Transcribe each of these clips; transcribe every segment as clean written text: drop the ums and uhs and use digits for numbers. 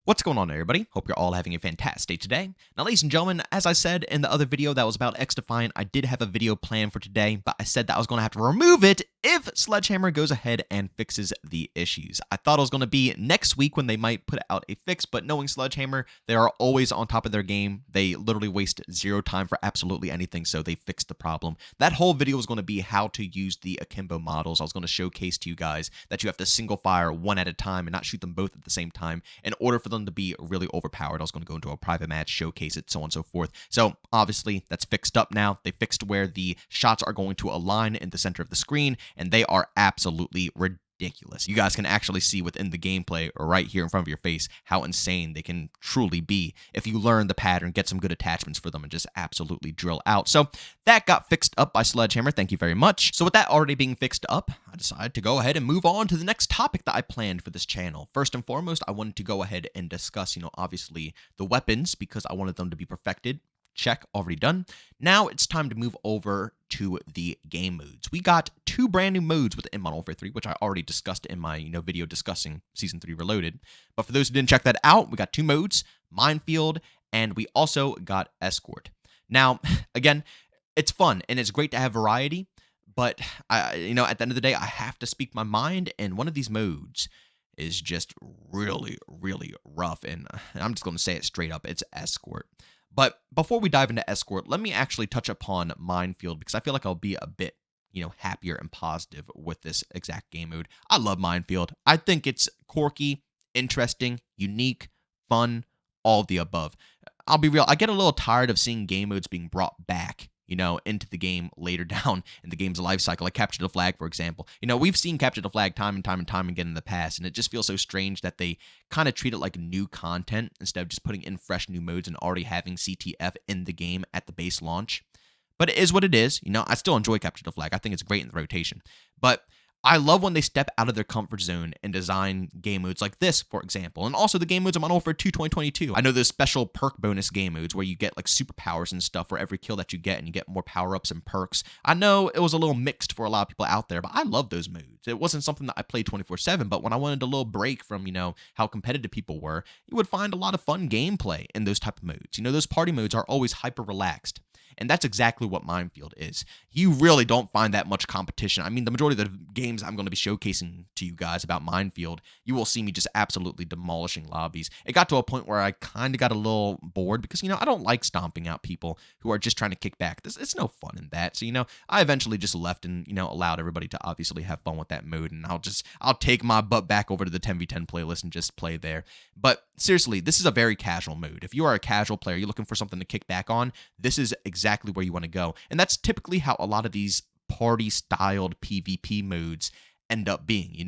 What's going on, everybody? Hope you're all having a fantastic day today. Now, ladies and gentlemen, as I said in the other video that was about XDefiant, I did have a video planned for today, but I said that I was going to have to remove it if Sledgehammer goes ahead and fixes the issues. I thought it was going to be next week when they might put out a fix, but knowing Sledgehammer, they are always on top of their game. They literally waste zero time for absolutely anything, so they fixed the problem. That whole video was going to be how to use the akimbo models. I was going to showcase to you guys that you have to single fire one at a time and not shoot them both at the same time in order for them to be really overpowered. I was going to go into a private match, showcase it, so on and so forth. So obviously that's fixed up now. They fixed where the shots are going to align in the center of the screen, and they are absolutely ridiculous. You guys can actually see within the gameplay right here in front of your face how insane they can truly be if you learn the pattern, get some good attachments for them, and just absolutely drill out. So that got fixed up by Sledgehammer. Thank you very much. So with that already being fixed up, I decided to go ahead and move on to the next topic that I planned for this channel. First and foremost, I wanted to go ahead and discuss, obviously the weapons because I wanted them to be perfected. Check, already done. Now it's time to move over to the game modes. We got two brand new modes within Modern Warfare 3, which I already discussed in my video discussing Season 3 Reloaded. But for those who didn't check that out, we got two modes, Minefield, and we also got Escort. Now, again, it's fun and it's great to have variety, but at the end of the day, I have to speak my mind, and one of these modes is just really, really rough, and I'm just going to say it straight up, it's Escort. But before we dive into Escort, let me actually touch upon Minefield because I feel like I'll be a bit, happier and positive with this exact game mode. I love Minefield. I think it's quirky, interesting, unique, fun, all of the above. I'll be real, I get a little tired of seeing game modes being brought back, into the game later down in the game's life cycle, like Capture the Flag, for example. We've seen Capture the Flag time and time again in the past, and it just feels so strange that they kind of treat it like new content instead of just putting in fresh new modes and already having CTF in the game at the base launch. But it is what it is. I still enjoy Capture the Flag. I think it's great in the rotation. But I love when they step out of their comfort zone and design game modes like this, for example, and also the game modes of Modern Warfare 2 2022. I know there's special perk bonus game modes where you get like superpowers and stuff for every kill that you get, and you get more power-ups and perks. I know it was a little mixed for a lot of people out there, but I love those modes. It wasn't something that I played 24/7, but when I wanted a little break from, how competitive people were, you would find a lot of fun gameplay in those type of modes. Those party modes are always hyper-relaxed. And that's exactly what Minefield is. You really don't find that much competition. I mean, the majority of the games I'm going to be showcasing to you guys about Minefield, you will see me just absolutely demolishing lobbies. It got to a point where I kind of got a little bored because, I don't like stomping out people who are just trying to kick back. It's no fun in that. So, I eventually just left and, allowed everybody to obviously have fun with that mode. And I'll take my butt back over to the 10v10 playlist and just play there. But seriously, this is a very casual mode. If you are a casual player, you're looking for something to kick back on, this is exactly where you want to go. And that's typically how a lot of these party-styled PvP modes end up being,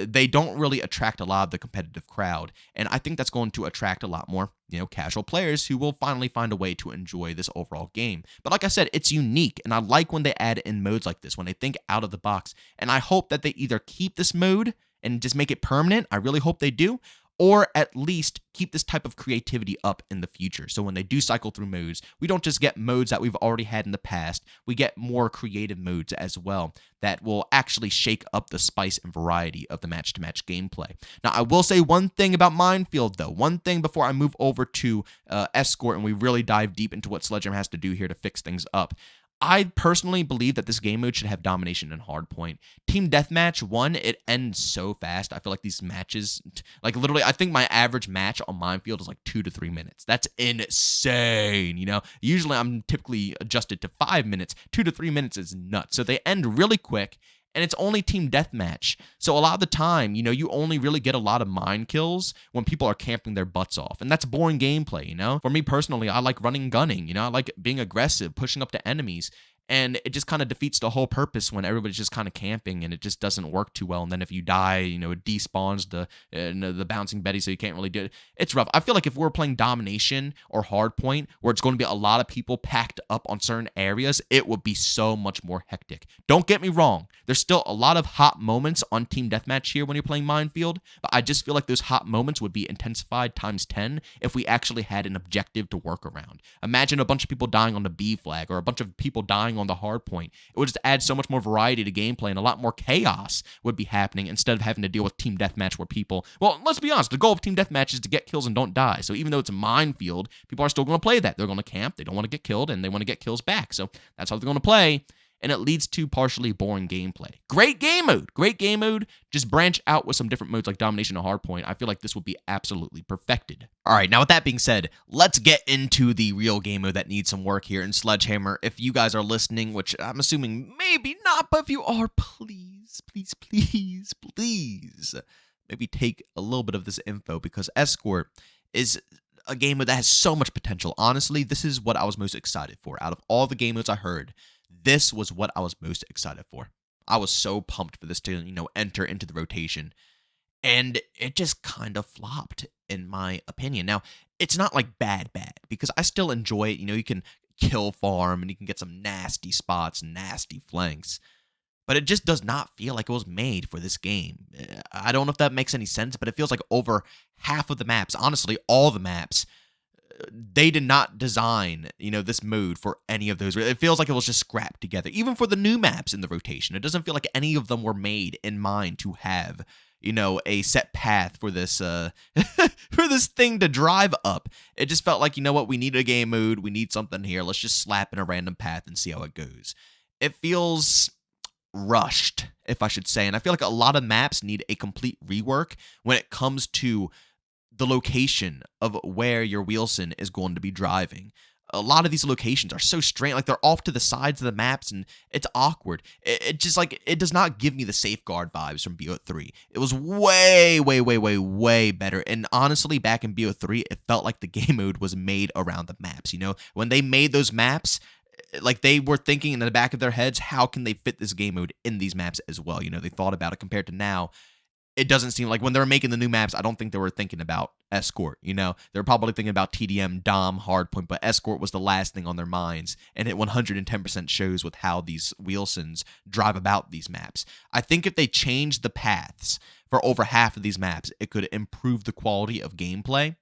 They don't really attract a lot of the competitive crowd, and I think that's going to attract a lot more, casual players who will finally find a way to enjoy this overall game. But like I said, it's unique, and I like when they add in modes like this, when they think out of the box, and I hope that they either keep this mode and just make it permanent. I really hope they do, or at least keep this type of creativity up in the future. So when they do cycle through modes, we don't just get modes that we've already had in the past, we get more creative modes as well that will actually shake up the spice and variety of the match-to-match gameplay. Now, I will say one thing about Minefield, though. One thing before I move over to Escort and we really dive deep into what Sledgehammer has to do here to fix things up. I personally believe that this game mode should have domination and hardpoint. Team Deathmatch 1, it ends so fast. I feel like these matches, like literally, I think my average match on Minefield is like 2 to 3 minutes. That's insane, Usually I'm typically adjusted to 5 minutes. 2 to 3 minutes is nuts. So they end really quick. And it's only team deathmatch. So a lot of the time, you only really get a lot of mine kills when people are camping their butts off. And that's boring gameplay, For me personally, I like running and gunning, I like being aggressive, pushing up to enemies. And it just kind of defeats the whole purpose when everybody's just kind of camping and it just doesn't work too well. And then if you die, it despawns the bouncing Betty, so you can't really do it. It's rough. I feel like if we're playing domination or hardpoint, where it's going to be a lot of people packed up on certain areas, it would be so much more hectic. Don't get me wrong. There's still a lot of hot moments on Team Deathmatch here when you're playing Minefield, but I just feel like those hot moments would be intensified times 10 if we actually had an objective to work around. Imagine a bunch of people dying on the B flag or a bunch of people dying on the hard point. It would just add so much more variety to gameplay, and a lot more chaos would be happening instead of having to deal with team deathmatch where people, well, let's be honest, the goal of team deathmatch is to get kills and don't die. So even though it's a minefield, people are still going to play that. They're going to camp, they don't want to get killed, and they want to get kills back. So that's how they're going to play. And it leads to partially boring gameplay. Great game mode. Just branch out with some different modes like Domination and Hardpoint. I feel like this would be absolutely perfected. All right, now with that being said, let's get into the real game mode that needs some work here in Sledgehammer. If you guys are listening, which I'm assuming maybe not, but if you are, please, maybe take a little bit of this info, because Escort is a game mode that has so much potential. Honestly, this is what I was most excited for. Out of all the game modes I heard, this was what I was most excited for. I was so pumped for this to, enter into the rotation. And it just kind of flopped, in my opinion. Now, it's not like bad, because I still enjoy it. You can kill farm, and you can get some nasty spots, nasty flanks. But it just does not feel like it was made for this game. I don't know if that makes any sense, but it feels like over half of the maps, honestly, all the maps, they did not design, this mode for any of those. It feels like it was just scrapped together. Even for the new maps in the rotation, it doesn't feel like any of them were made in mind to have, a set path for this for this thing to drive up. It just felt like, we need a game mode, we need something here. Let's just slap in a random path and see how it goes. It feels rushed, if I should say, and I feel like a lot of maps need a complete rework when it comes to the location of where your Wheelson is going to be driving. A lot of these locations are so strange, like they're off to the sides of the maps, and it's awkward. It just it does not give me the Safeguard vibes from BO3. It was way better. And honestly, back in BO3, it felt like the game mode was made around the maps. When they made those maps, like they were thinking in the back of their heads, how can they fit this game mode in these maps as well? They thought about it. Compared to now, it doesn't seem like when they were making the new maps, I don't think they were thinking about Escort. They were probably thinking about TDM, Dom, Hardpoint, but Escort was the last thing on their minds, and it 110% shows with how these Wheelsons drive about these maps. I think if they changed the paths for over half of these maps, it could improve the quality of gameplay.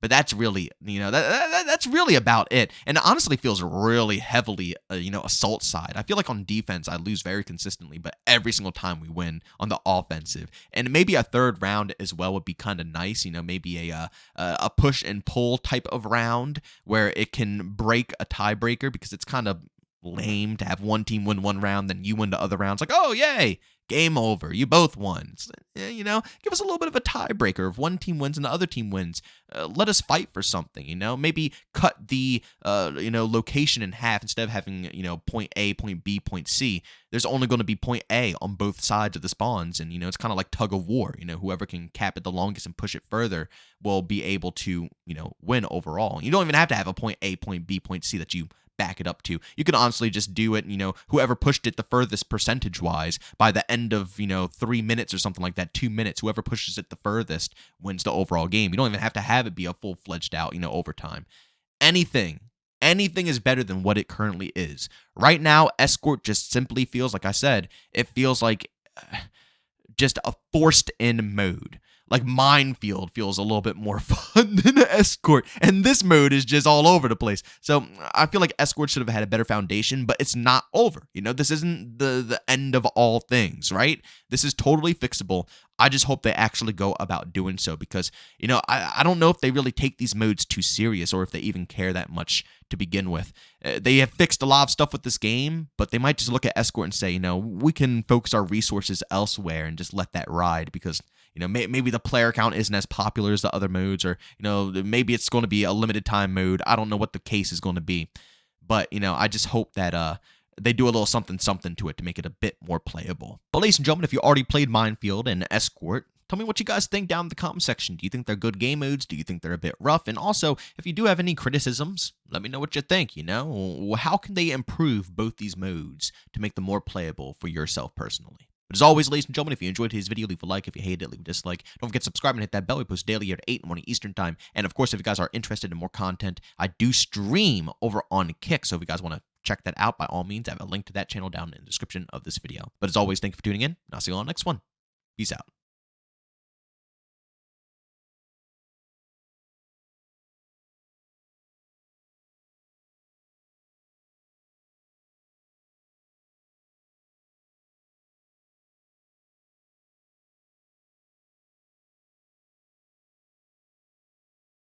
But that's really, that's really about it. And it honestly feels really heavily, assault side. I feel like on defense, I lose very consistently, but every single time we win on the offensive. And maybe a third round as well would be kind of nice. Maybe a push and pull type of round where it can break a tiebreaker, because it's kind of lame to have one team win one round, then you win the other rounds. Like, oh, yay. Game over. You both won. Give us a little bit of a tiebreaker. If one team wins and the other team wins, let us fight for something, Maybe cut the, location in half. Instead of having, point A, point B, point C, there's only going to be point A on both sides of the spawns. And, it's kind of like tug of war. Whoever can cap it the longest and push it further will be able to, win overall. You don't even have to have a point A, point B, point C that you back it up to. You can honestly just do it, whoever pushed it the furthest percentage-wise by the end of, 3 minutes or something like that, 2 minutes, whoever pushes it the furthest wins the overall game. You don't even have to have it be a full-fledged out, overtime. Anything is better than what it currently is. Right now, Escort just simply feels, like I said, it feels like just a forced-in mode. Like Minefield feels a little bit more fun than Escort, and this mode is just all over the place. So I feel like Escort should have had a better foundation, but it's not over. This isn't the end of all things, right? This is totally fixable. I just hope they actually go about doing so, because, I don't know if they really take these modes too serious, or if they even care that much to begin with. They have fixed a lot of stuff with this game, but they might just look at Escort and say, we can focus our resources elsewhere and just let that ride, because maybe the player count isn't as popular as the other modes, or, maybe it's going to be a limited time mode. I don't know what the case is going to be. But, I just hope that they do a little something to it to make it a bit more playable. But ladies and gentlemen, if you already played Minefield and Escort, tell me what you guys think down in the comment section. Do you think they're good game modes? Do you think they're a bit rough? And also, if you do have any criticisms, let me know what you think, How can they improve both these modes to make them more playable for yourself personally? But as always, ladies and gentlemen, if you enjoyed today's video, leave a like. If you hated it, leave a dislike. Don't forget to subscribe and hit that bell. We post daily here at 8 in the morning Eastern Time. And of course, if you guys are interested in more content, I do stream over on Kick. So if you guys want to check that out, by all means, I have a link to that channel down in the description of this video. But as always, thank you for tuning in, and I'll see you on the next one. Peace out.